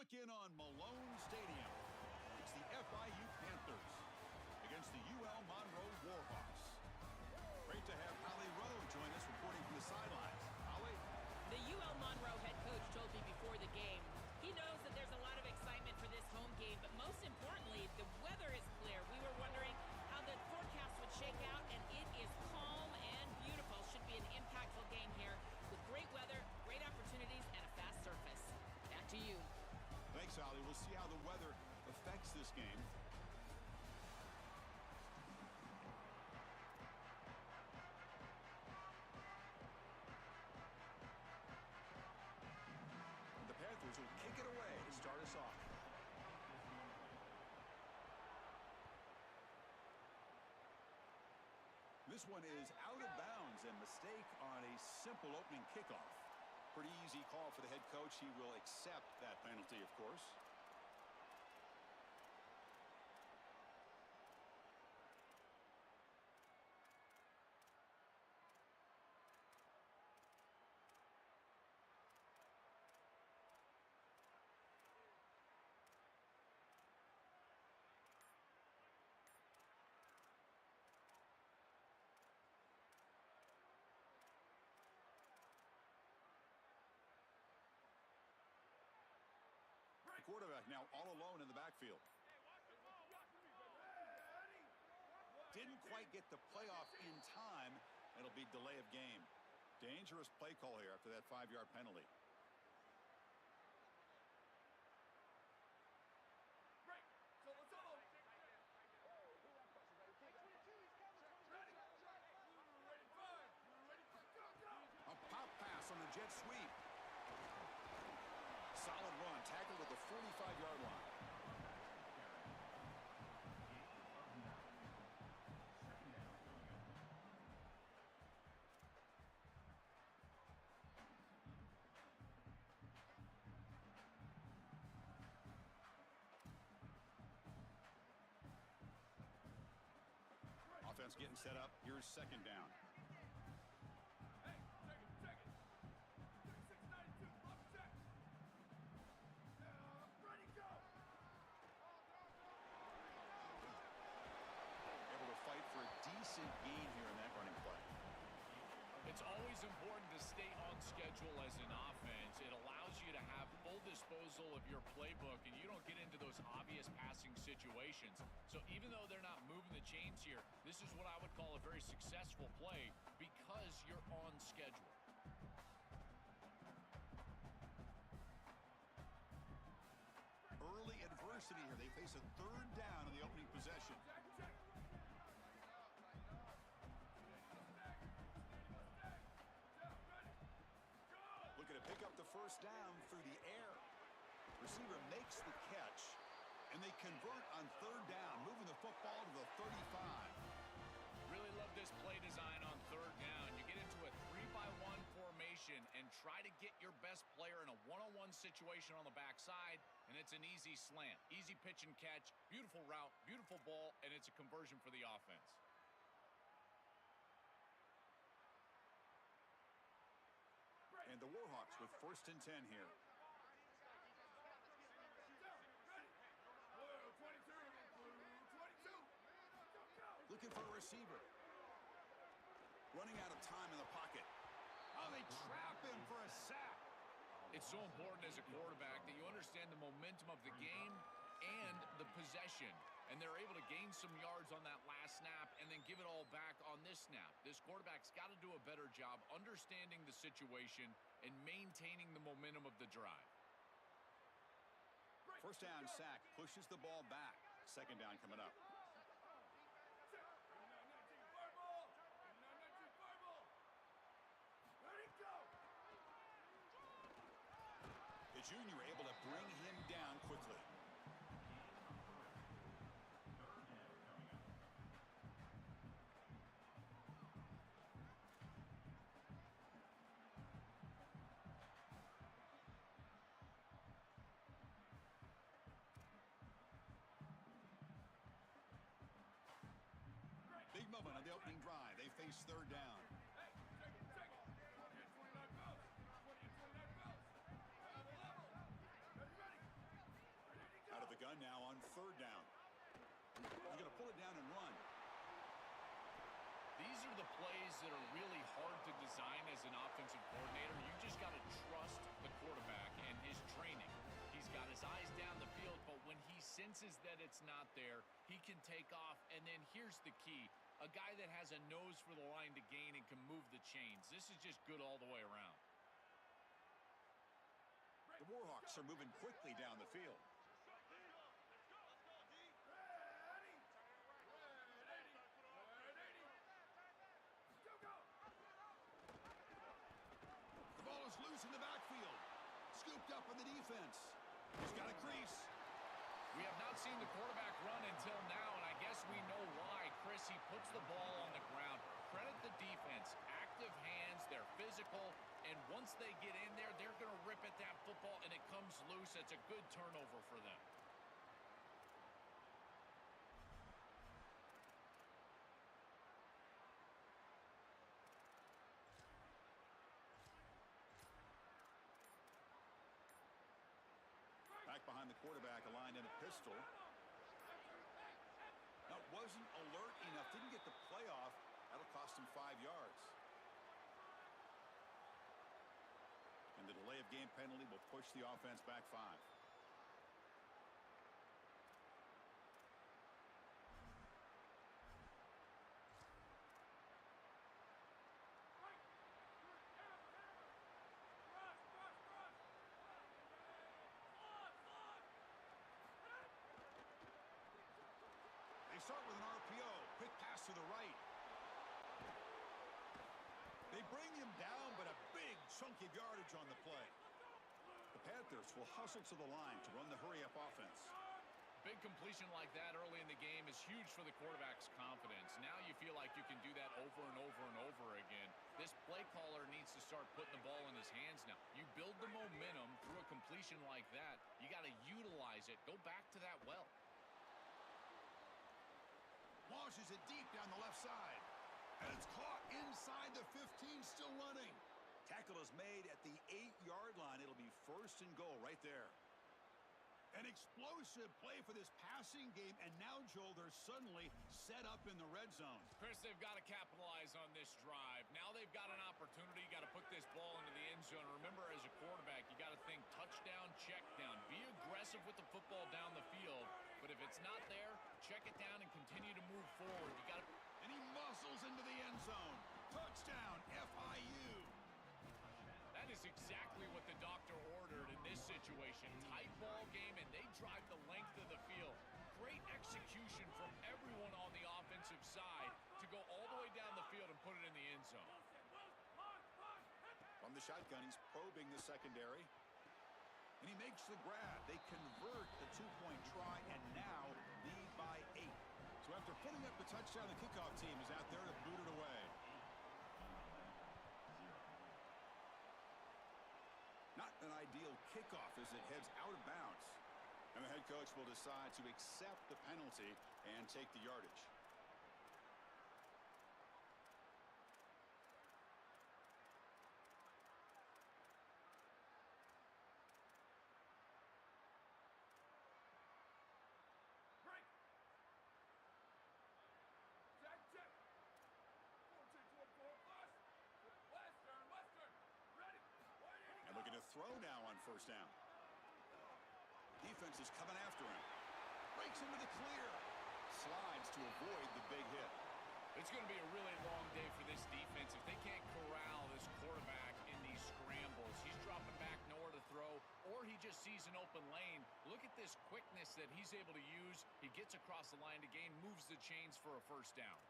look in on Malone Stadium. It's the FIU Panthers against the UL Monroe Warhawks. Great to have Holly Rowe join us reporting from the sidelines. Holly? The UL Monroe head coach told me before the game he knows that there's a lot of excitement for this home game, but most importantly, the weather is clear. We were wondering how the forecast would shake out, and it is calm and beautiful. Should be an impactful game here with great weather, great opportunities, and a fast surface. Back to you. Thanks, Holly. We'll see how the weather affects this game. The Panthers will kick it away to start us off. This one is out of bounds, and mistake on a simple opening kickoff. Pretty easy call for the head coach. He will accept that penalty, of course. The quarterback now all alone in the backfield. Didn't quite get the playoff in time. It'll be delay of game. Dangerous play call here after that 5-yard penalty. A pop pass on the jet sweep. Solid run, tackled at the 45-yard line. Offense getting set up. Here's second down. Fight for a decent gain here in that running play. It's always important to stay on schedule as an offense. It allows you to have full disposal of your playbook, and you don't get into those obvious passing situations. So even though they're not moving the chains here, this is what I would call a very successful play because you're on schedule. Early adversity here. They face a third down in the opening possession. Looking to pick up the first down through the air. Receiver makes the catch, and they convert on third down, moving the football to the 35. Really love this play design on third down. You get into a 3-by-1 formation and try to get your best player in a one-on-one situation on the backside, and it's an easy slant. Easy pitch and catch, beautiful route, beautiful ball, and it's a conversion for the offense. And the Warhawks with 1st and 10 here. Looking for a receiver. Running out of time in the pocket. Oh, they trap him for a sack. It's so important as a quarterback that you understand the momentum of the game and the possession. And they're able to gain some yards on that last snap and then give it all back on this snap. This quarterback's got to do a better job understanding the situation and maintaining the momentum of the drive. First down sack, pushes the ball back. Second down coming up. The junior able to bring him down quickly. Big moment on the opening drive. They face third down. run now on third down. He's going to pull it down and run. These are the plays that are really hard to design as an offensive coordinator. You just got to trust the quarterback and his training. He's got his eyes down the field, but when he senses that it's not there, he can take off. And then here's the key. A guy that has a nose for the line to gain and can move the chains. This is just good all the way around. The Warhawks are moving quickly down the field. The ball is loose in the backfield. Scooped up in the defense. He's got a crease. We have not seen the quarterback run until now, and I guess we know why. Chris, he puts the ball on the ground. Credit the defense. Active hands, they're physical, and once they get in there, they're going to rip at that football, and it comes loose. It's a good turnover for them. Back behind the quarterback, aligned in a pistol. Now, wasn't alert enough, didn't get the play off. That'll cost him 5 yards. And the delay of game penalty will push the offense back 5. They start with an RPO. Quick pass to the right. They bring him down, but a big chunk of yardage on the play. The Panthers will hustle to the line to run the hurry-up offense. Big completion like that early in the game is huge for the quarterback's confidence. Now you feel like you can do that over and over and over again. This play caller needs to start putting the ball in his hands now. You build the momentum through a completion like that. You got to utilize it. Go back to that well. Launches it deep down the left side. And it's caught inside the 15, still running. Tackle is made at the 8-yard line. It'll be first and goal right there. An explosive play for this passing game, and now, Joel, they're suddenly set up in the red zone. Chris, they've got to capitalize on this drive. Now they've got an opportunity. You got to put this ball into the end zone. Remember, as a quarterback, you got to think touchdown, check down. Be aggressive with the football down the field. But if it's not there, check it down and continue to move forward. You got to. And he muscles into the end zone. Touchdown, FIU. That is exactly what the doctor ordered in this situation. Tight ball game, and they drive the length of the field. Great execution from everyone on the offensive side to go all the way down the field and put it in the end zone. From the shotgun, he's probing the secondary. And he makes the grab. They convert the two-point try and now lead by 8. So after putting up the touchdown, the kickoff team is out there to boot it away. Not an ideal kickoff as it heads out of bounds. And the head coach will decide to accept the penalty and take the yardage. And looking to throw now on first down. Defense is coming after him. Breaks into the clear. Slides to avoid the big hit. It's going to be a really long day for this defense. If they can't corral this quarterback in these scrambles, he's dropping back nowhere to throw, or he just sees an open lane. Look at this quickness that he's able to use. He gets across the line to gain, moves the chains for a first down.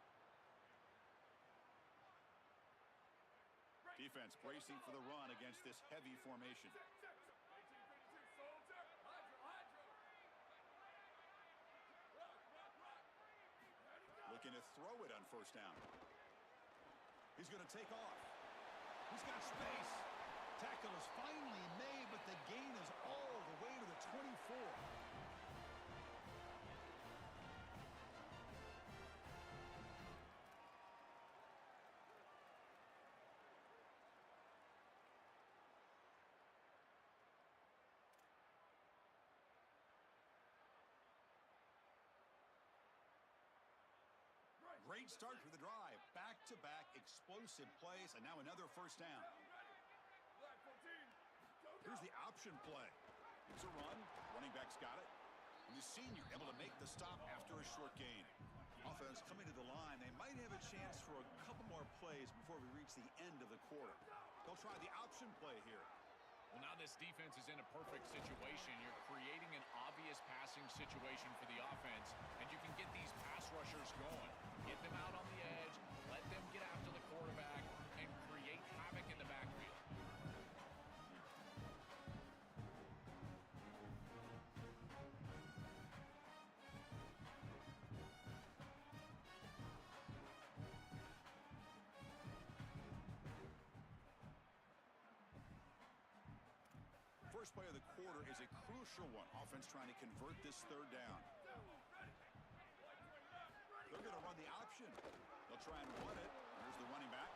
Defense bracing for the run against this heavy formation. Looking to throw it on first down. He's going to take off. He's got space. Tackle is finally made, but the gain is all the way to the 24. Great start to the drive. Back-to-back explosive plays, and now another first down. Here's the option play. It's a run. Running back's got it. And the senior able to make the stop after a short gain. Offense coming to the line. They might have a chance for a couple more plays before we reach the end of the quarter. They'll try the option play here. Well, now this defense is in a perfect situation. You're creating an obvious passing situation for the offense, and you can get these pass rushers going. Get them out on the edge, let them get after the quarterback, and create havoc in the backfield. First play of the quarter is a crucial one. Offense trying to convert this third down. They're going to run the option. They'll try and run it. Here's the running back.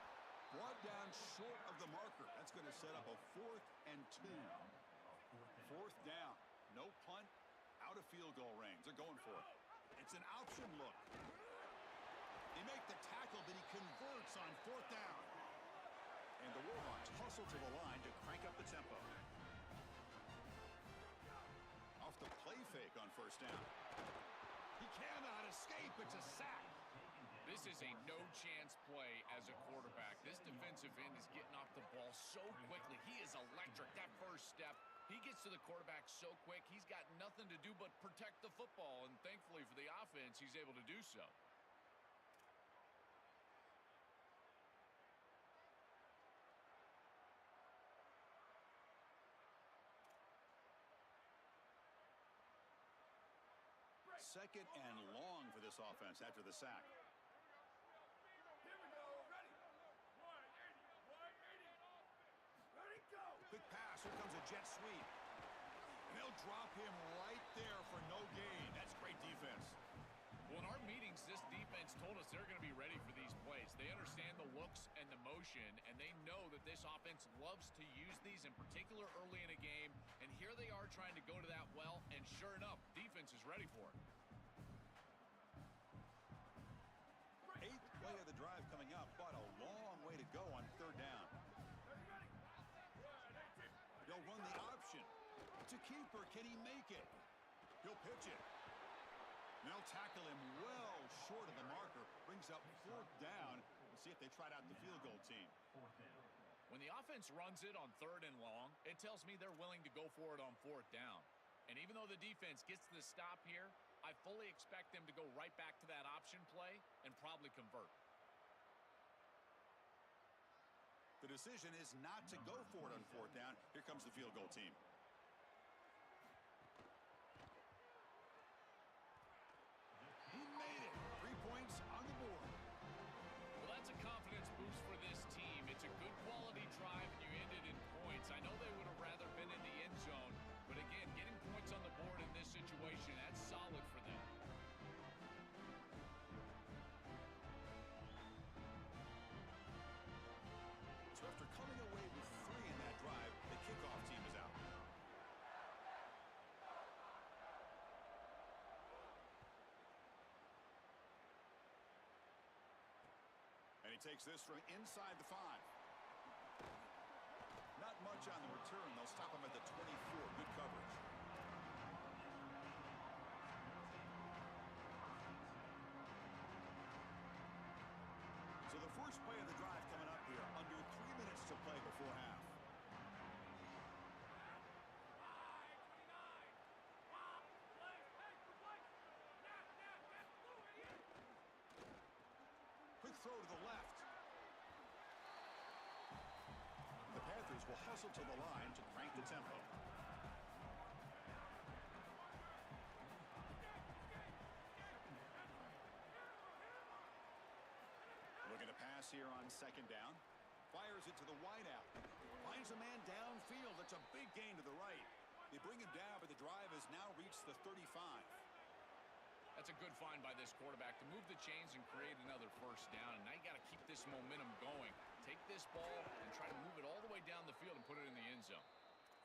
Brought down short of the marker. That's going to set up a 4th and 2. 4th down. No punt. Out of field goal range. They're going for it. It's an option look. They make the tackle, but he converts on 4th down. And the Warhawks hustle to the line to crank up the tempo. Off the play fake on first down. He cannot escape. It's a sack. This is a no-chance play as a quarterback. This defensive end is getting off the ball so quickly. He is electric. That first step, he gets to the quarterback so quick, he's got nothing to do but protect the football. And thankfully for the offense, he's able to do so. Second and long for this offense after the sack. Quick pass. Here comes a jet sweep. And they'll drop him right there for no gain. That's great defense. Well, in our meetings, this defense told us they're going to be ready for these plays. They understand the looks and the motion, and they know that this offense loves to use these, in particular early in a game. And here they are trying to go to that well, and sure enough, defense is ready for it. 8th play of the drive coming up, but a long way to go on third down. They'll run the option. It's a keeper. Can he make it? He'll pitch it. And they'll tackle him well short of the marker. Brings up 4th down. We'll see if they tried out the field goal team. When the offense runs it on 3rd and long, it tells me they're willing to go for it on 4th down. And even though the defense gets the stop here, I fully expect them to go right back to that option play and probably convert. The decision is not to go for it on 4th down. Here comes the field goal team. He made it. 3 points on the board. Well, that's a confidence boost for this team. It's a good quality drive, and you ended in points. I know they would have rather been in the end zone, but again, getting points on the board in this situation, that's solid for them. So after coming away with 3 in that drive, the kickoff team is out. And he takes this from inside the 5. Not much on the return. They'll stop him at the 24. Good coverage. So the first play of the drive coming up here. Under 3 minutes to play before half. Quick throw to the left. The Panthers will hustle to the line to crank the tempo. Looking to pass here on 2nd down. Fires it to the wideout. Finds a man downfield. That's a big gain to the right. They bring him down, but the drive has now reached the 35. That's a good find by this quarterback to move the chains and create another first down. And now you got to keep this momentum going. Take this ball and try to move it all the way down the field and put it in the end zone.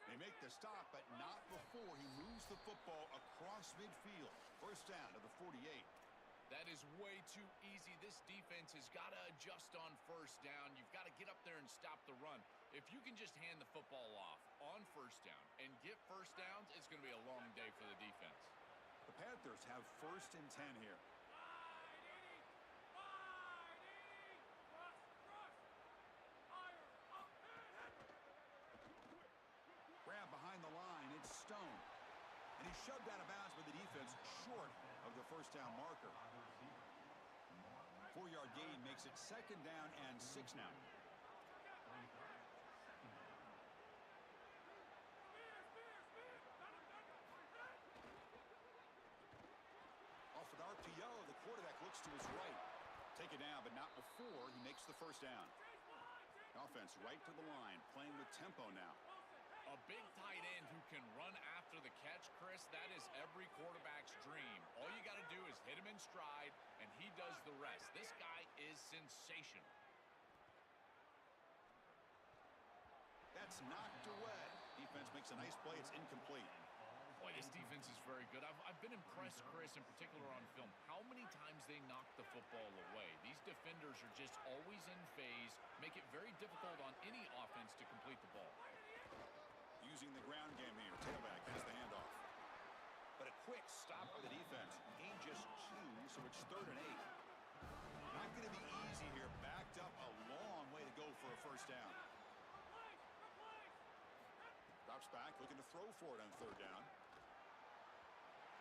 They make the stop, but not before he moves the football across midfield. First down to the 48. That is way too easy. This defense has got to adjust on first down. You've got to get up there and stop the run. If you can just hand the football off on first down and get first downs, it's going to be a long day for the defense. The Panthers have 1st and 10 here. Grab behind the line. It's Stone. And he's shoved out of bounds by the defense short of the first down marker. 4-yard gain makes it 2nd down and 6 now. Off with RPO, the quarterback looks to his right. Take it down, but not before he makes the first down. Offense right to the line, playing with tempo now. A big tight end who can run after the catch, Chris, that is every quarterback's dream. All you got to do is hit him in stride, and he does the rest. This guy is sensational. That's knocked away. Defense makes a nice play. It's incomplete. Boy, this defense is very good. I've been impressed, Chris, in particular on film, how many times they knock the football away. These defenders are just always in phase, make it very difficult on any offense to complete the ball. Using the ground game here. Tailback has the handoff. But a quick stop for the defense. Gain just 2, so it's 3rd and 8. Not going to be easy here. Backed up a long way to go for a first down. Drops back, looking to throw for it on 3rd down.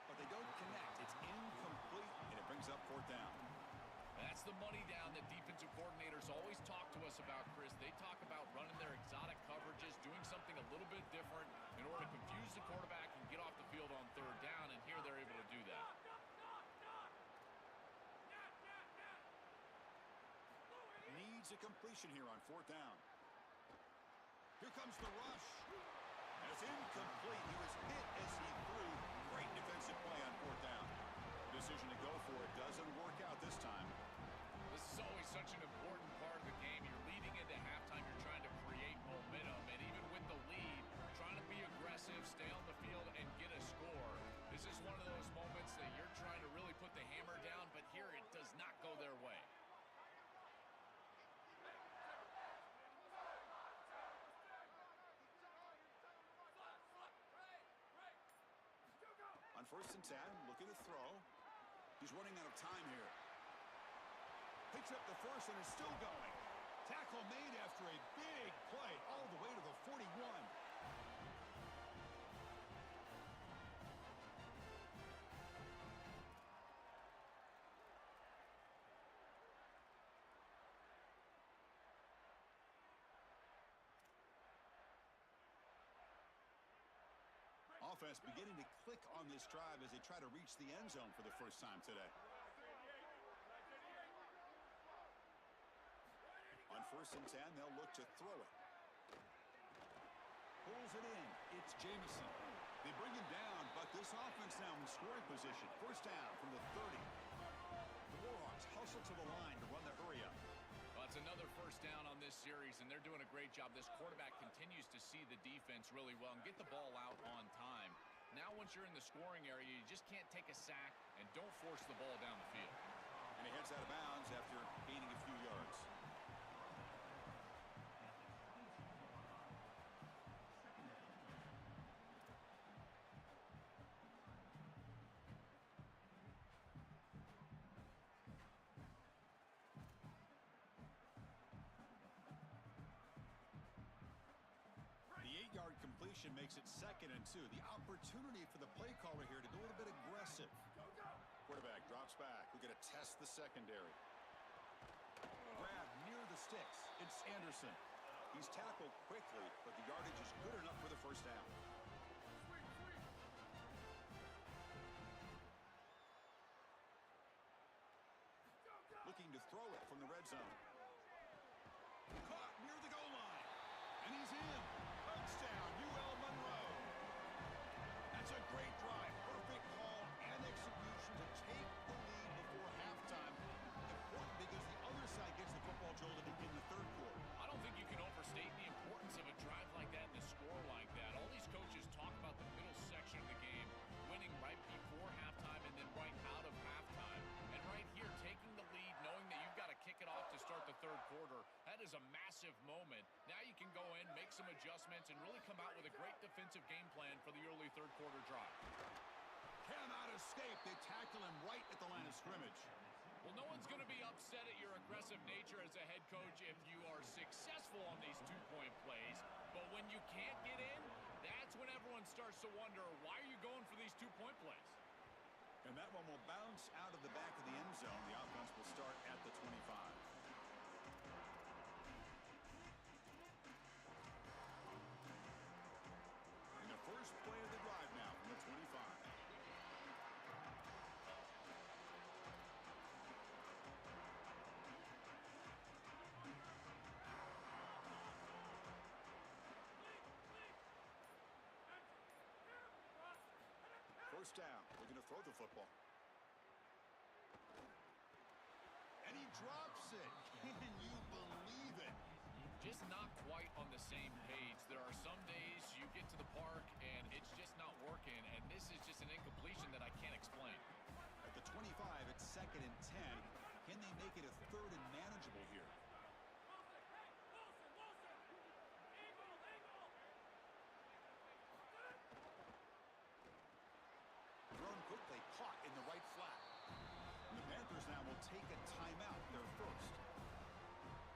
But they don't connect. It's incomplete, and it brings up 4th down. That's the money down that defensive coordinators always talk to us about, Chris. They talk about running their exotic coverages, doing something a little bit different in order to confuse the quarterback and get off the field on 3rd down, and here they're able to do that. Needs a completion here on 4th down. Here comes the rush. And it's incomplete. He was hit as he threw. Great defensive play on 4th down. Decision to go for it doesn't work out this time. This is always such an important part of the game. You're leading into halftime. You're trying to create momentum. And even with the lead, trying to be aggressive, stay on the field, and get a score. This is one of those moments that you're trying to really put the hammer down, but here it does not go their way. On 1st and 10, looking to throw. He's running out of time here. Picks up the first and is still going. Tackle made after a big play all the way to the 41. Offense beginning to click on this drive as they try to reach the end zone for the first time today. On 1st and 10, they'll look to throw it. Pulls it in. It's Jamison. They bring him down, but this offense now in scoring position. First down from the 30. The Warhawks hustle to the line to run the hurry up. Well, it's another first down on this series, and they're doing a great job. This quarterback continues to see the defense really well and get the ball out on time. Now, once you're in the scoring area, you just can't take a sack and don't force the ball down the field. And he heads out of bounds after gaining a few yards. The 8-yard completion makes it 2nd and 2. The opportunity for the play caller here to be a little bit aggressive. Quarterback drops back. We're going to test the secondary. Grab near the sticks. It's Anderson. He's tackled quickly, but the yardage is good enough for the first down. Looking to throw it from the red zone. Caught near the goal line. And he's in. Touchdown, UL Monroe. That's a great drive. Perfect call and execution to take the lead before halftime. Important because the other side gets the football jolted in the 3rd quarter. I don't think you can overstate the importance of a drive like that and a score like that. All these coaches talk about the middle section of the game, winning right before halftime and then right out of halftime. And right some adjustments and really come out with a great defensive game plan for the early third quarter drive. Cannot escape. They tackle him right at the line of scrimmage. Well, no one's going to be upset at your aggressive nature as a head coach if you are successful on these two-point plays. But when you can't get in, that's when everyone starts to wonder, why are you going for these two-point plays? And that one will bounce out of the back of the end zone. The offense will start at the 25. And the first play of the drive now from the 25. First down, looking to throw the football. And he drops it. Can you believe it? Just not quite on the same page. There are some days you get to the park and it's just not working, and this is just an incompletion that I can't explain. At the 25, it's 2nd and 10. Can they make it a 3rd and manageable here? Thrown quickly, caught in the right flat. And the Panthers now will take a timeout, their first.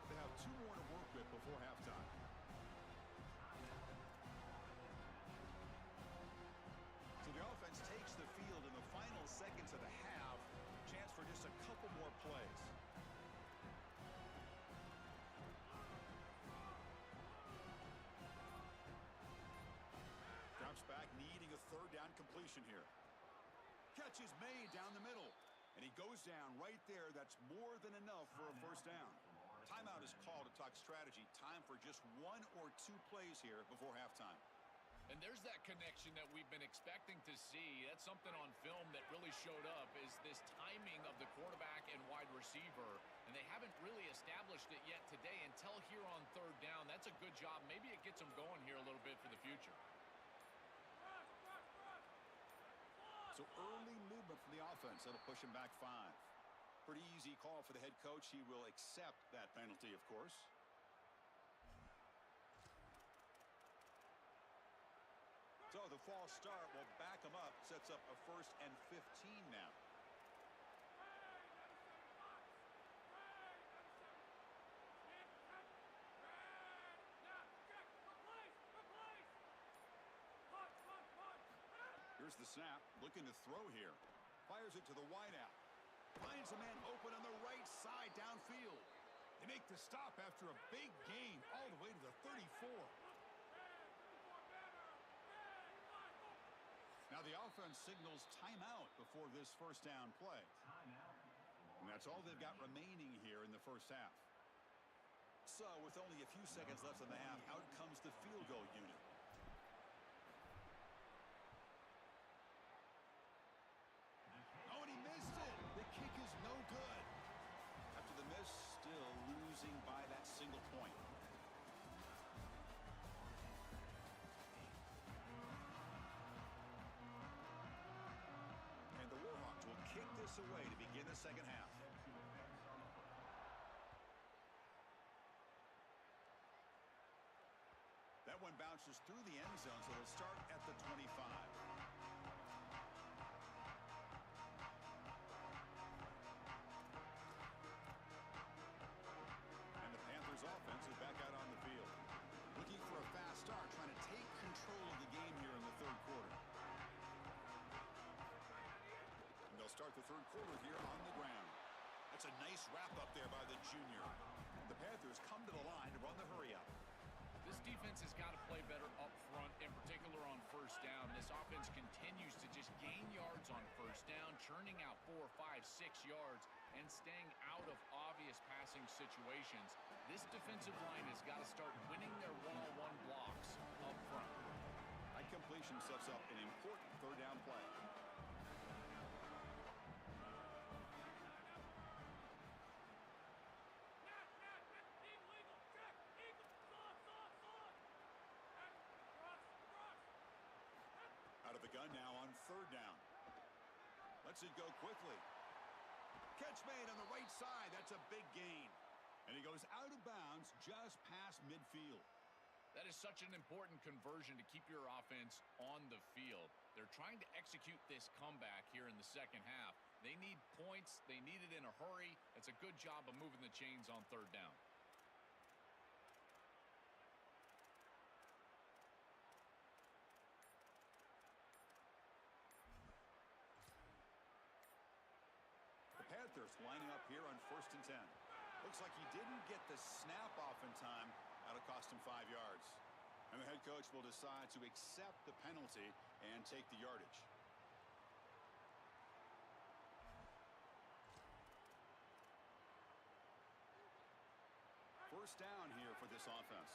They have 2 more to work with before halftime. So the offense takes the field in the final seconds of the half. Chance for just a couple more plays. Drops back, needing a 3rd down completion here. Catch is made down the middle. And he goes down right there. That's more than enough for a first down. Timeout is called to talk strategy. Time for just 1 or 2 plays here before halftime. And there's that connection that we've been expecting to see. That's something on film that really showed up, is this timing of the quarterback and wide receiver. And they haven't really established it yet today until here on 3rd down. That's a good job. Maybe it gets them going here a little bit for the future. So early movement from the offense. That'll push him back 5. Pretty easy call for the head coach. He will accept that penalty, of course. So the false start will back him up. Sets up a 1st and 15 now. Here's the snap, looking to throw here. Fires it to the wideout. Finds a man open on the right side downfield. They make the stop after a big gain all the way to the 34. Now the offense signals timeout before this first down play. And that's all they've got remaining here in the first half. So with only a few seconds left in the half, out comes the field goal unit. Oh, and he missed it. The kick is no good. After the miss, still losing by that single point. And the Warhawks will kick this away to begin the second half. That one bounces through the end zone, so it'll start at the 25. Offense is back out on the field. Looking for a fast start, trying to take control of the game here in the 3rd quarter. And they'll start the 3rd quarter here on the ground. That's a nice wrap up there by the junior. The Panthers come to the line to run the hurry up. This defense has got to play better up front, in particular on first down. This offense continues to just gain yards on first down, churning out 4, 5, 6 yards, and staying out of obvious passing situations. This defensive line has got to start winning their one-on-one blocks up front. That completion sets up an important 3rd down play. Out of the gun now on 3rd down. Lets it go quickly. Catch made on the right side. That's a big gain. And he goes out of bounds just past midfield. That is such an important conversion to keep your offense on the field. They're trying to execute this comeback here in the second half. They need points. They need it in a hurry. It's a good job of moving the chains on third down. The Panthers lining up here on 1st and 10. Looks like he didn't get the snap off in time. That'll cost him 5 yards. And the head coach will decide to accept the penalty and take the yardage. First down here for this offense.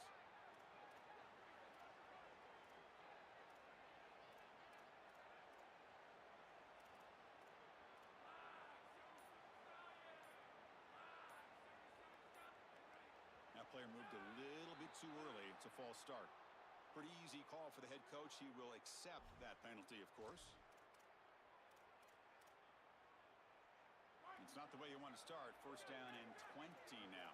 That player moved a little bit too early. It's a false start. Pretty easy call for the head coach. He will accept that penalty, of course. It's not the way you want to start. First down and 20 now.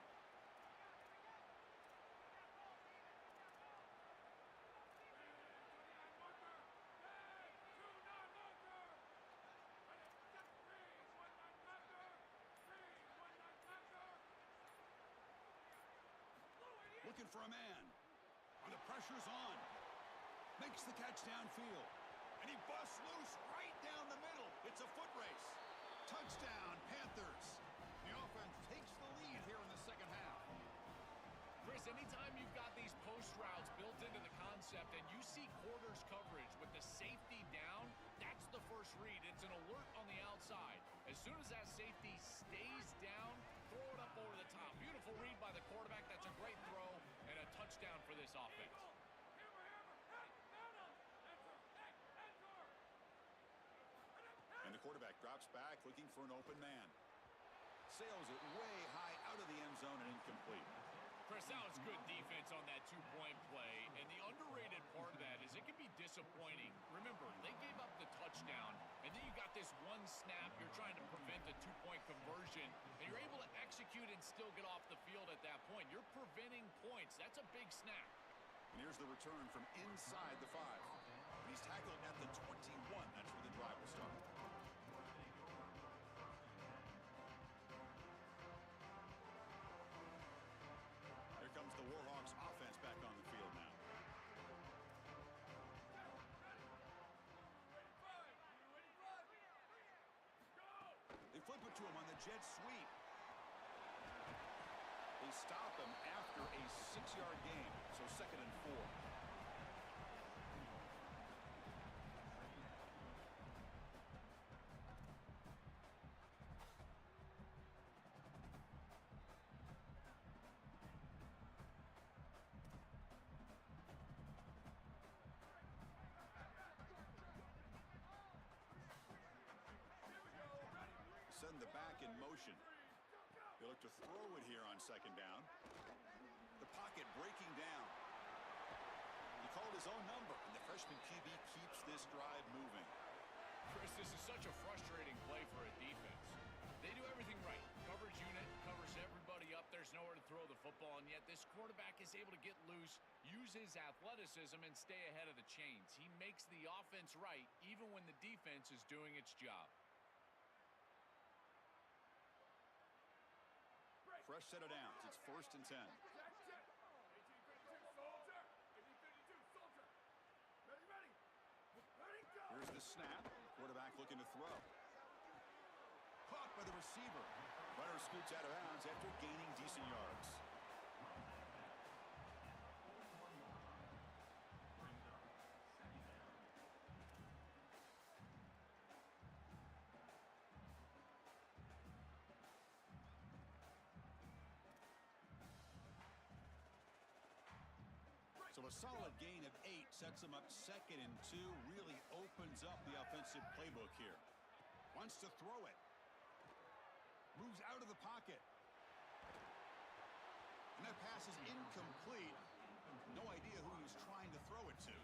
Looking for a man. And the pressure's on. Makes the catch downfield. And he busts loose right down the middle. It's a foot race. Touchdown, Panthers. The offense takes the lead here in the second half. Chris, anytime you've got these post routes built into the concept and you see quarters coverage with the safety down, that's the first read. It's an alert on the outside. As soon as that safety stays down, throw it up over the top. Beautiful read by the quarterback. That's a great throw and a touchdown for this offense. And the quarterback drops back looking for an open man. Sails it way high out of the end zone and incomplete. Chris, that was good defense on that two-point play, and the underrated part of that is it can be disappointing. Remember, they gave up the touchdown, and then you got this one snap. You're trying to prevent a two-point conversion, and you're able to execute and still get off the field at that point. You're preventing points. That's a big snap. And here's the return from inside the 5. He's tackled at the 21. That's where the drive will start. Here comes the Warhawks offense back on the field now. They flip it to him on the jet sweep. They stop him after a 6-yard gain, so 2nd and 4. Send the back in motion. They look to throw it here on 2nd down. The pocket breaking down. He called his own number, and the freshman QB keeps this drive moving. Chris, this is such a frustrating play for a defense. They do everything right. Coverage unit covers everybody up. There's nowhere to throw the football, and yet this quarterback is able to get loose, use his athleticism, and stay ahead of the chains. He makes the offense right, even when the defense is doing its job. Fresh set of downs. It's 1st and 10. Here's the snap. Quarterback looking to throw. Caught by the receiver. Runner scoots out of bounds after gaining decent yards. So a solid gain of 8 sets him up 2nd and 2. Really opens up the offensive playbook here. Wants to throw it. Moves out of the pocket. And that pass is incomplete. No idea who he's trying to throw it to.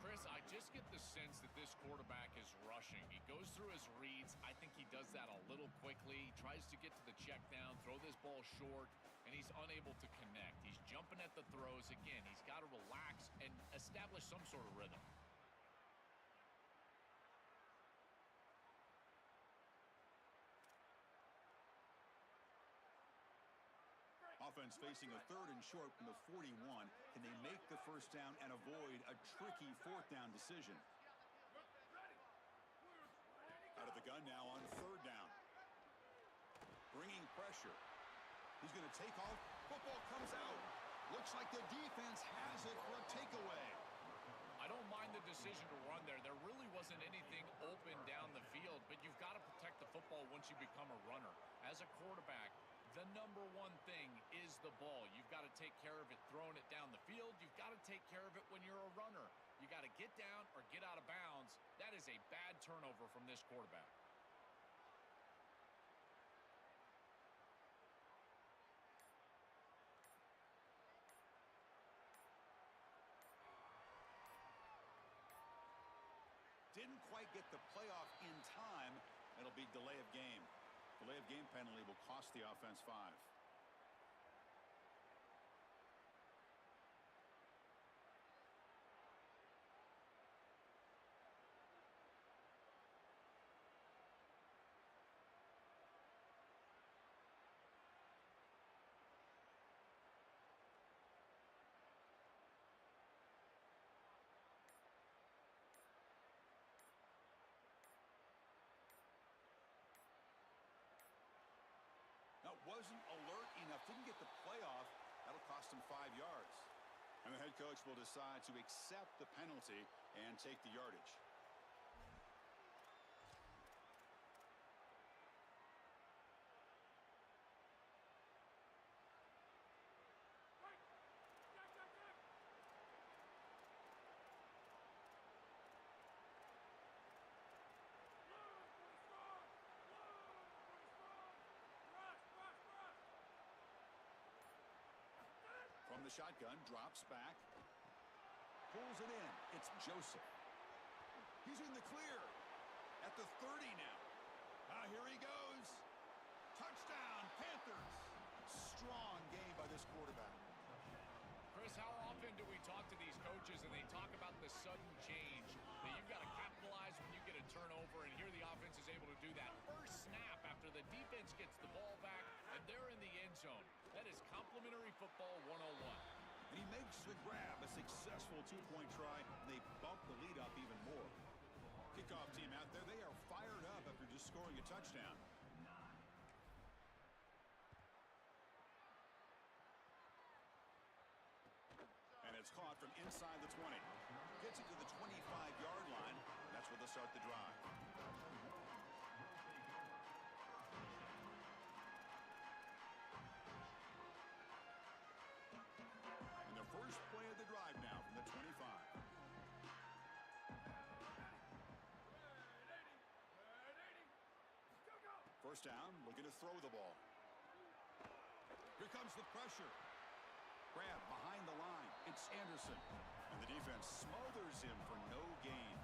Chris, I just get the sense that this quarterback is rushing. He goes through his reads. I think he does that a little quickly. He tries to get to the check down, throw this ball short, and and he's unable to connect. He's jumping at the throws. Again, he's got to relax and establish some sort of rhythm. Offense facing a 3rd and short from the 41. Can they make the first down and avoid a tricky 4th down decision? Out of the gun now on 3rd down. Bringing pressure. He's going to take off. Football comes out. Looks like the defense has it for a takeaway. I don't mind the decision to run there. There really wasn't anything open down the field, but you've got to protect the football once you become a runner. As a quarterback, the number one thing is the ball. You've got to take care of it throwing it down the field. You've got to take care of it when you're a runner. You got to get down or get out of bounds. That is a bad turnover from this quarterback. Didn't quite get the playoff in time. It'll be delay of game. Delay of game penalty will cost the offense 5. Wasn't alert enough, didn't get the playoff. That'll cost him 5 yards. And the head coach will decide to accept the penalty and take the yardage. From the shotgun, drops back, pulls it in. It's Joseph. He's in the clear at the 30 now. Here he goes. Touchdown, Panthers. Strong game by this quarterback. Chris, how often do we talk to these coaches and they talk about the sudden change, that you've got to capitalize when you get a turnover, and here the offense is able to do that. First snap after the defense gets the ball back, and they're in the end zone. That is complimentary football 101. And he makes the grab, a successful 2-point try. They bump the lead up even more. Kickoff team out there, they are fired up after just scoring a touchdown. And it's caught from inside the 20. Gets it to the 25-yard line. That's where they'll start the drive. And the first play of the drive now from the 25. First down, looking to throw the ball. Here comes the pressure. Grab behind the line. It's Anderson. And the defense smothers him for no gain.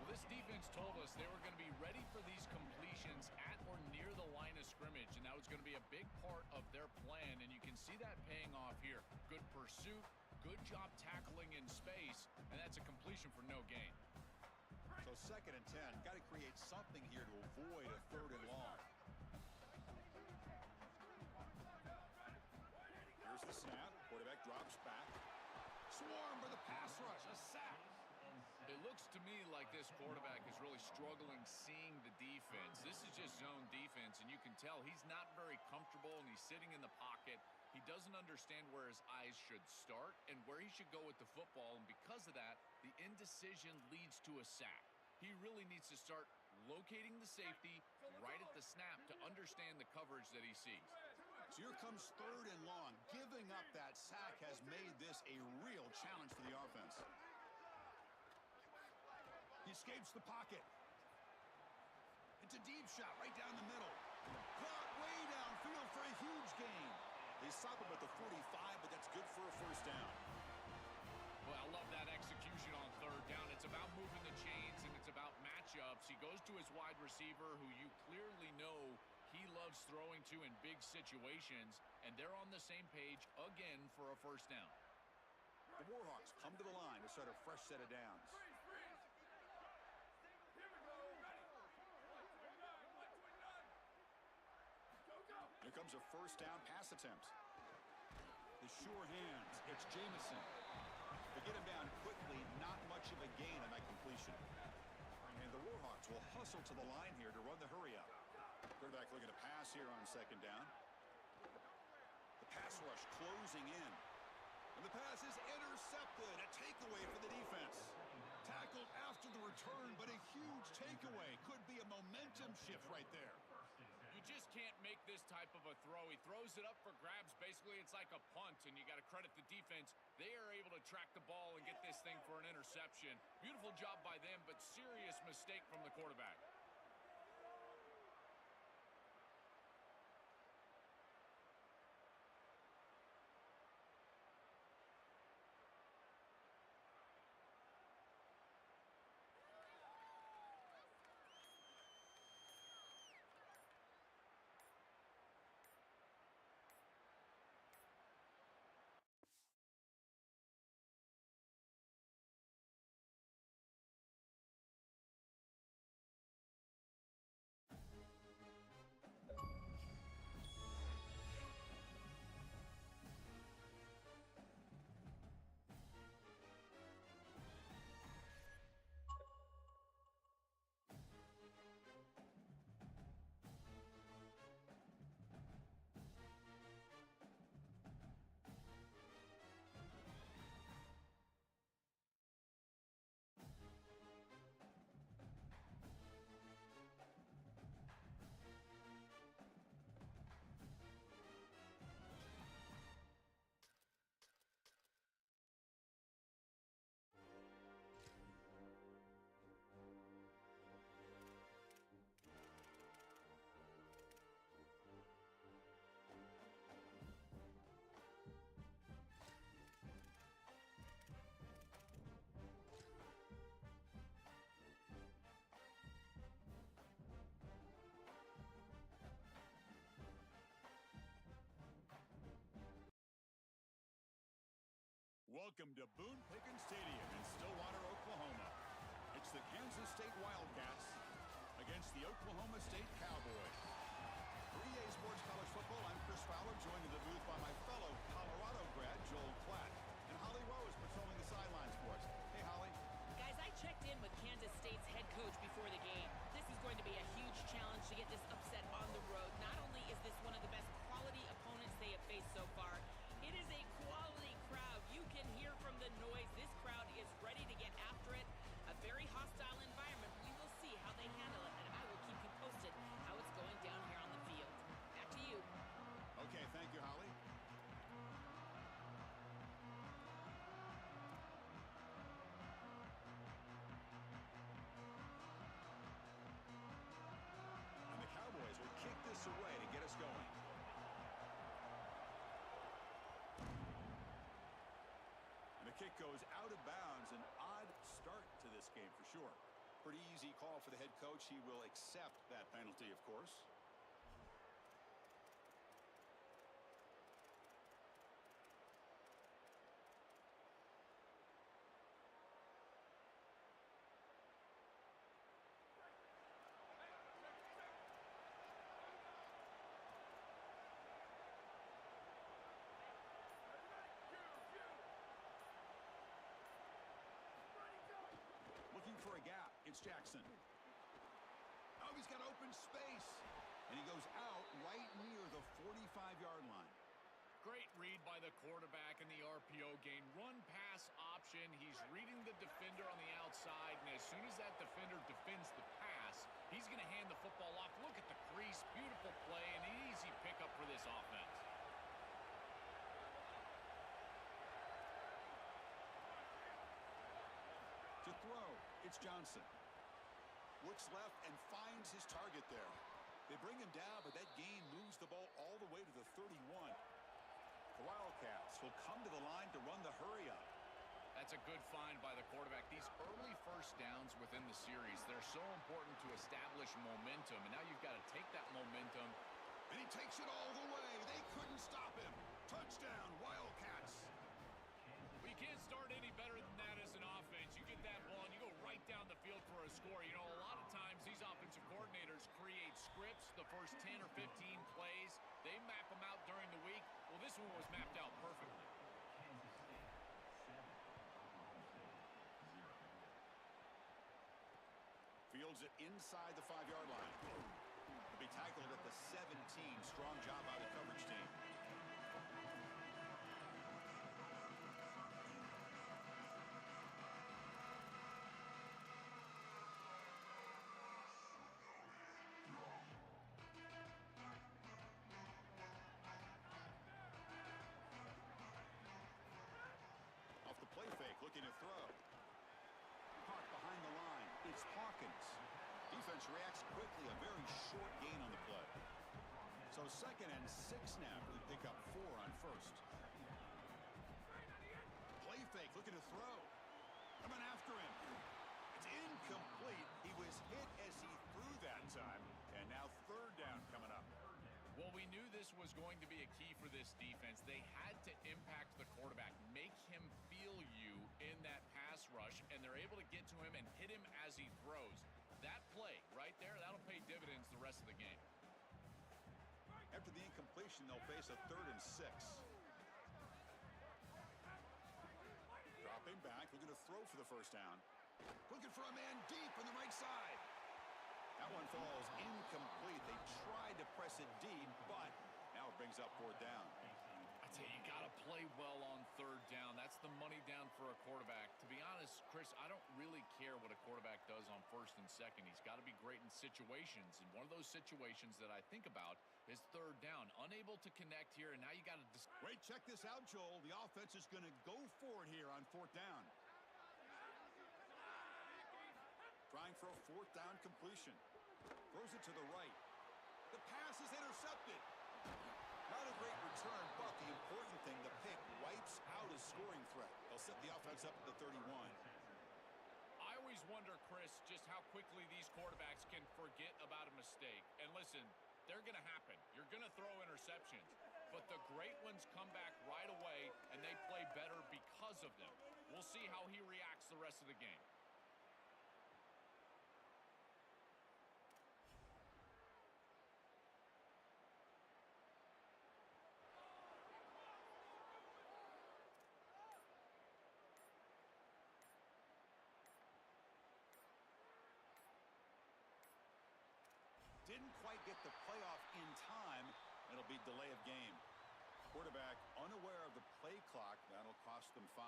Well, this defense told us they were going to be ready for these completions at or near the line of scrimmage, and that was going to be a big part of their plan, and you can see that paying off here. Good pursuit, good job tackling in space, and that's a completion for no gain. So 2nd and 10. Got to create something here to avoid a 3rd and long. Here's the snap. Quarterback drops back. Swarm for the pass rush. A sack. It looks to me like this quarterback is really struggling seeing the defense. This is just zone defense, and you can tell he's not very comfortable, and he's sitting in the pocket. He doesn't understand where his eyes should start and where he should go with the football, and because of that, the indecision leads to a sack. He really needs to start locating the safety right at the snap to understand the coverage that he sees. So here comes 3rd and long. Giving up that sack has made this a real challenge for the offense. He escapes the pocket. It's a deep shot right down the middle. Caught way downfield for a huge gain. They stop him at the 45, but that's good for a first down. Well, I love that execution on 3rd down. It's about moving the chains, and it's about matchups. He goes to his wide receiver, who you clearly know he loves throwing to in big situations, and they're on the same page again for a first down. The Warhawks come to the line to start a fresh set of downs. Here comes a first down pass attempt. The sure hands. It's Jamison. They get him down quickly. Not much of a gain on that completion. And the Warhawks will hustle to the line here to run the hurry up. Quarterback looking to pass here on second down. The pass rush closing in. And the pass is intercepted. A takeaway for the defense. Tackled after the return, but a huge takeaway. Could be a momentum shift right there. You just can't make this type of a throw. He throws it up for grabs. Basically, it's like a punt, and you got to credit the defense. They are able to track the ball and get this thing for an interception. Beautiful job by them, but serious mistake from the quarterback. Welcome to Boone Pickens Stadium in Stillwater, Oklahoma. It's the Kansas State Wildcats against the Oklahoma State Cowboys. For EA Sports College Football, I'm Chris Fowler, joined in the booth by my fellow Colorado grad, Joel Klatt. And Holly Rowe is patrolling the sidelines for us. Hey, Holly. Guys, I checked in with Kansas State's head coach before the game. This is going to be a huge challenge to get this upset on the road. Not only is this one of the best quality opponents they have faced so far, it is a quality crowd. You can hear from the noise. This crowd is ready to get after it. A very hostile environment. We will see how they handle it, and I will keep you posted how it's going down here on the field. Back to you. Okay, thank you, Holly. And the Cowboys will kick this away to get us going. And the kick goes out of bounds. An odd start to this game for sure. Pretty easy call for the head coach. He will accept that penalty, of course. Looking for a gap. It's Jackson. Oh, he's got open space. And he goes out right near the 45-yard line. Great read by the quarterback in the RPO game. Run pass option. He's reading the defender on the outside, and as soon as that defender defends the pass, he's going to hand the football off. Look at the crease. Beautiful play, and an easy pickup for this offense. To throw, it's Johnson. Looks left and finds his target there. They bring him down, but that gain moves the ball all the way to the 31. The Wildcats will come to the line to run the hurry up. That's a good find by the quarterback. These early first downs within the series, they're so important to establish momentum. And now you've got to take that momentum And he takes it all the way. They couldn't stop him. Touchdown, Wildcats. Well, you can't start any better than that as an offense. You get that ball and you go right down the field for a score. You know, a lot of times these offensive coordinators create scripts, the first 10 or 15 plays. They map them out during the week. Well, this one was mapped out perfectly. Fields it inside the 5-yard line. He'll be tackled at the 17. Strong job by the coverage team. Off the play fake, looking to throw. Caught behind the line. It's Hawkins. Defense reacts quickly. A very short gain on the play. So 2nd and 6 now. We pick up 4 on first. Play fake, looking to throw. Coming after him. It's incomplete. He was hit as he threw that time. And now 3rd down coming up. Well, we knew this was going to be a key for this defense. They had to impact the quarterback, make him feel you in that pass rush, and they're able to get to him and hit him as he throws. That play right there, that'll pay dividends the rest of the game. After the incompletion, they'll face a 3rd and 6. Dropping back, looking to throw for the first down. Looking for a man deep on the right side. That one falls incomplete. They tried to press it deep, but now it brings up 4th down. I tell you, you got to play well on 3rd down. That's the money down for a quarterback. To be honest, Chris, I don't really care what a quarterback does on 1st and 2nd. He's got to be great in situations, and one of those situations that I think about is 3rd down. Unable to connect here, and now you got to... Wait, check this out, Joel. The offense is going to go for it here on 4th down. Trying for a 4th down completion. Throws it to the right. The pass is intercepted. Not a great return, but the important thing, the pick wipes out a scoring threat. They'll set the offense up at the 31. I always wonder, Chris, just how quickly these quarterbacks can forget about a mistake. And listen, they're going to happen. You're going to throw interceptions. But the great ones come back right away, and they play better because of them. We'll see how he reacts the rest of the game. Didn't quite get the playoff in time. It'll be delay of game. Quarterback unaware of the play clock. That'll cost them 5.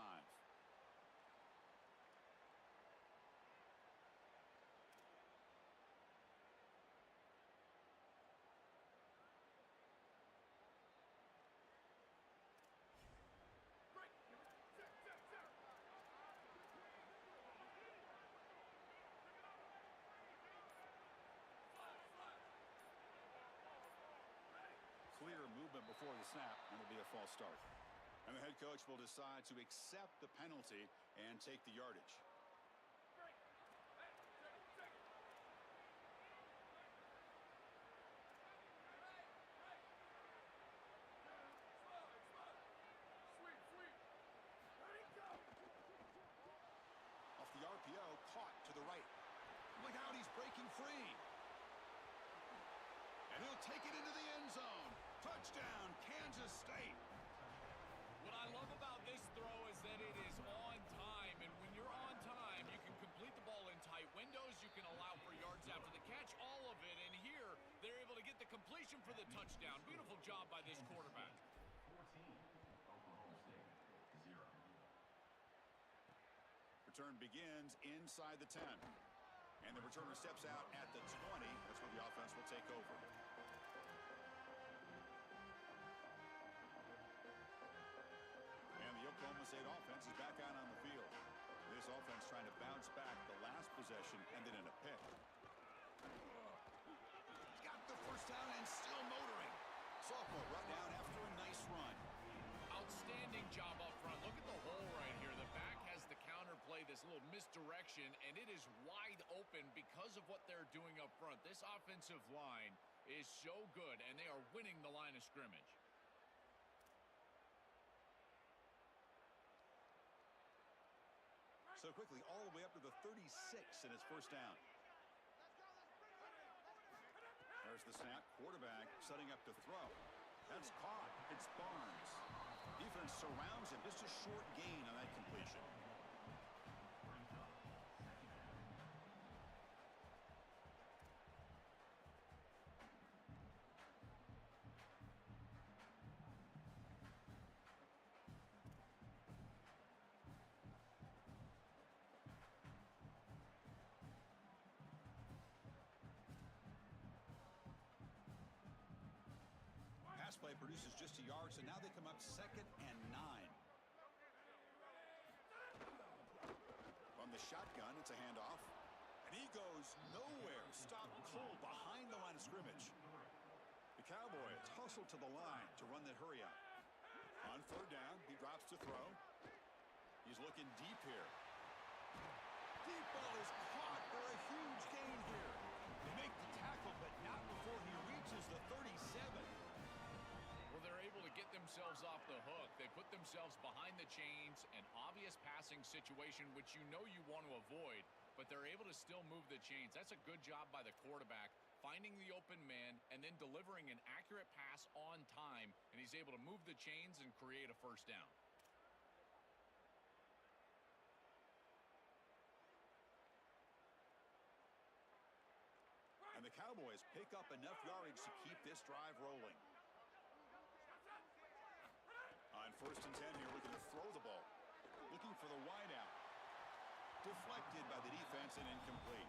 Clear movement before the snap, and it'll be a false start. And the head coach will decide to accept the penalty and take the yardage. Off the RPO, caught to the right. Look out, he's breaking free. And he'll take it into the end zone. Touchdown, Kansas State. What I love about this throw is that it is on time, and when you're on time, you can complete the ball in tight windows, you can allow for yards after the catch, all of it, and here, they're able to get the completion for the touchdown. Beautiful job by this quarterback. Return begins inside the 10. And the returner steps out at the 20. That's where the offense will take over. And the Oklahoma State offense is back out on the field. This offense trying to bounce back. The last possession ended in a pick. Got the first down and still motoring. Sophomore run down after a nice run. Outstanding job up front. Look at the hole right here. The back has the counter play, this little misdirection, and it is wide open because of what they're doing up front. This offensive line is so good, and they are winning the line of scrimmage. So quickly, all the way up to the 36, and it's first down. There's the snap. Quarterback setting up to throw. That's caught. It's Barnes. Defense surrounds him. Just a short gain on that completion. Pass play produces just a yard, so now they come up 2nd and 9. From the shotgun, it's a handoff. And he goes nowhere. Stopped cold behind the line of scrimmage. The Cowboys hustle to the line to run the hurry up. On 3rd down, he drops to throw. He's looking deep here. Deep ball is caught for a huge gain here. They make the tackle, but not before he reaches the 37. Well, they're able to get themselves off the hook. They put themselves behind the chains, an obvious passing situation, which you know you want to avoid, but they're able to still move the chains. That's a good job by the quarterback, finding the open man and then delivering an accurate pass on time, and he's able to move the chains and create a first down. And the Cowboys pick up enough yardage to keep this drive rolling. On 1st and 10 here, looking to throw the ball. Looking for the wideout. Deflected by the defense and incomplete.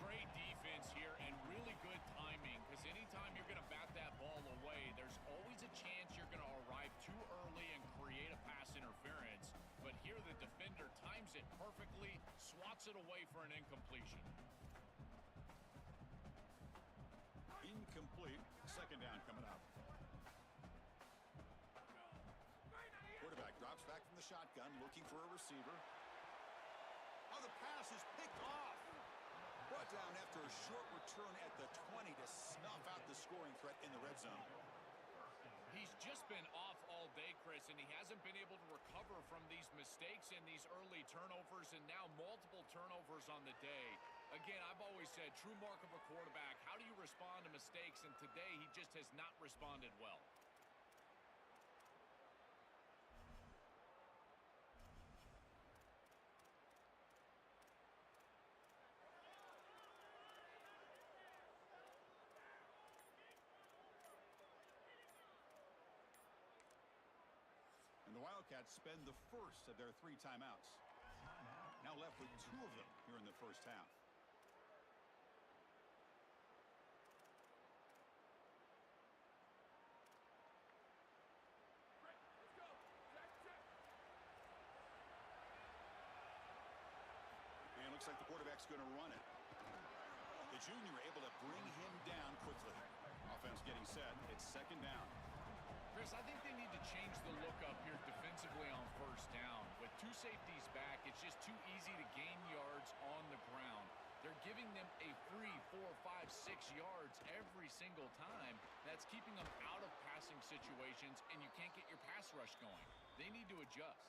Great defense here and really good timing, because anytime you're going to bat that ball away, there's always a chance you're going to arrive too early and create a pass interference. But here the defender times it perfectly, swats it away for an incompletion. Incomplete. 2nd down coming up. Quarterback drops back from the shotgun, looking for a receiver. Oh, the pass is picked off. Brought down after a short return at the 20 to snuff out the scoring threat in the red zone. He's just been off all day, Chris, and he hasn't been able to recover from these mistakes and these early turnovers, and now multiple turnovers on the day. Again, I've always said, true mark of a quarterback, how do you respond to mistakes? And today, he just has not responded well. And the Wildcats spend the first of their 3 timeouts. Now left with 2 of them here in the first half. And it looks like the quarterback's going to run it. The junior able to bring him down quickly. Offense getting set. It's 2nd down. Chris, I think they need to change the look up here defensively on 1st down. With 2 safeties back, it's just too easy to gain yards on the ground. They're giving them a free 4, 5, 6 yards every single time. That's keeping them out of passing situations, and you can't get your pass rush going. They need to adjust.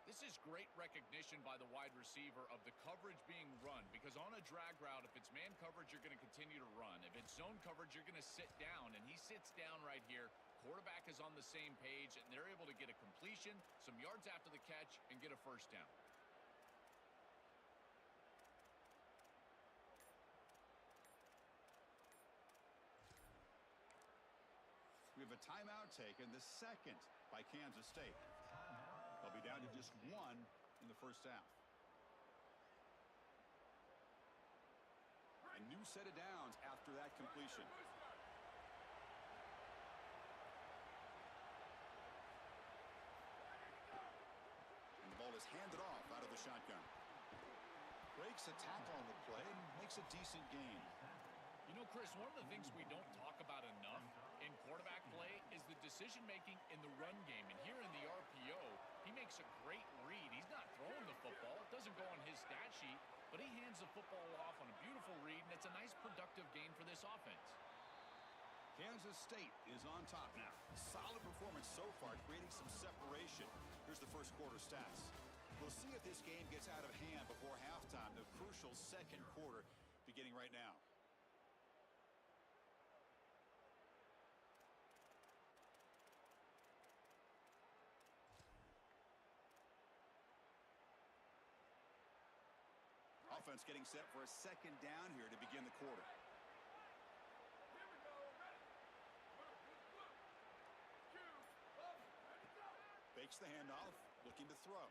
This is great recognition by the wide receiver of the coverage being run, because on a drag route, if it's man coverage, you're going to continue to run. If it's zone coverage, you're going to sit down, and he sits down right here. Quarterback is on the same page, and they're able to get a completion, some yards after the catch, and get a first down. We have a timeout taken, the 2nd by Kansas State. They'll be down to just 1 in the first half. A new set of downs after that completion. And the ball is handed off out of the shotgun. Breaks a tackle on the play and makes a decent gain. You know, Chris, one of the things we don't talk about enough in quarterback play is the decision-making in the run game. And here in the RPO, he makes a great read. He's not throwing the football. It doesn't go on his stat sheet, but he hands the football off on a beautiful read, and it's a nice productive gain for this offense. Kansas State is on top now. Solid performance so far, creating some separation. Here's the first quarter stats. We'll see if this game gets out of hand before halftime, the crucial second quarter beginning right now. Offense getting set for a second down here to begin the quarter. Fakes the handoff, looking to throw.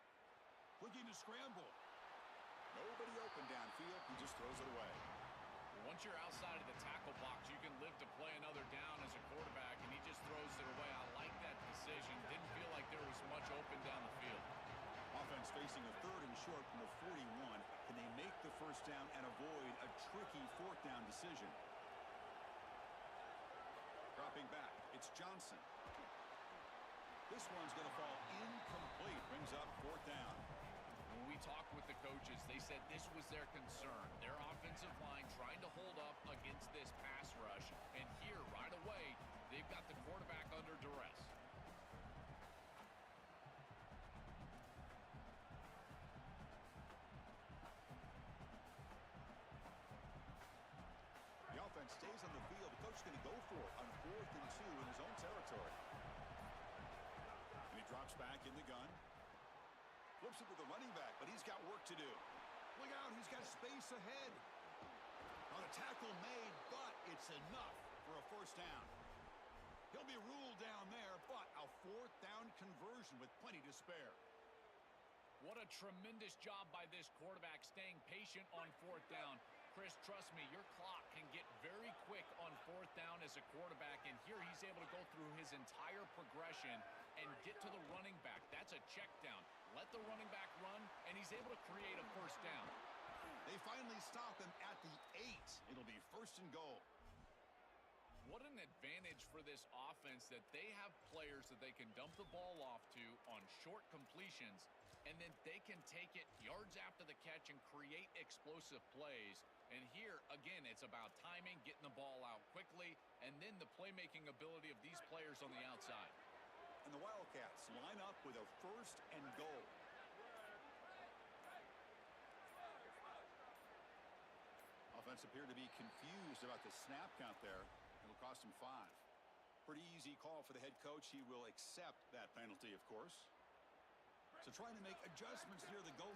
Looking to scramble. Nobody open downfield, he just throws it away. Once you're outside of the tackle box, you can live to play another down as a quarterback, and he just throws it away. I like that decision. Didn't feel like there was much open down the field. Offense facing a 3rd and short from the 41. Can they make the first down and avoid a tricky 4th down decision? Dropping back, it's Johnson. This one's going to fall incomplete. Brings up 4th down. When we talked with the coaches, they said this was their concern. Their offensive line trying to hold up against this pass rush. And here, right away, they've got the quarterback under duress. The offense stays on the field. The coach is going to go for it on 4th and 2 in his own territory. And he drops back in the gun. Flips it to the running back, but he's got work to do. Look out, he's got space ahead. On a tackle made, but it's enough for a first down. He'll be ruled down there, but a 4th down conversion with plenty to spare. What a tremendous job by this quarterback staying patient on 4th down. Chris, trust me, your clock can get very quick on 4th down as a quarterback, and here he's able to go through his entire progression and get to the running back. That's a check down. Let the running back run, and he's able to create a first down. They finally stop him at the 8. It'll be 1st and goal. What an advantage for this offense that they have players that they can dump the ball off to on short completions, and then they can take it yards after the catch and create explosive plays. And here, again, it's about timing, getting the ball out quickly, and then the playmaking ability of these players on the outside. And the Wildcats line up with a 1st and goal. Offense appeared to be confused about the snap count there. It'll cost him 5. Pretty easy call for the head coach. He will accept that penalty, of course. So trying to make adjustments near the goal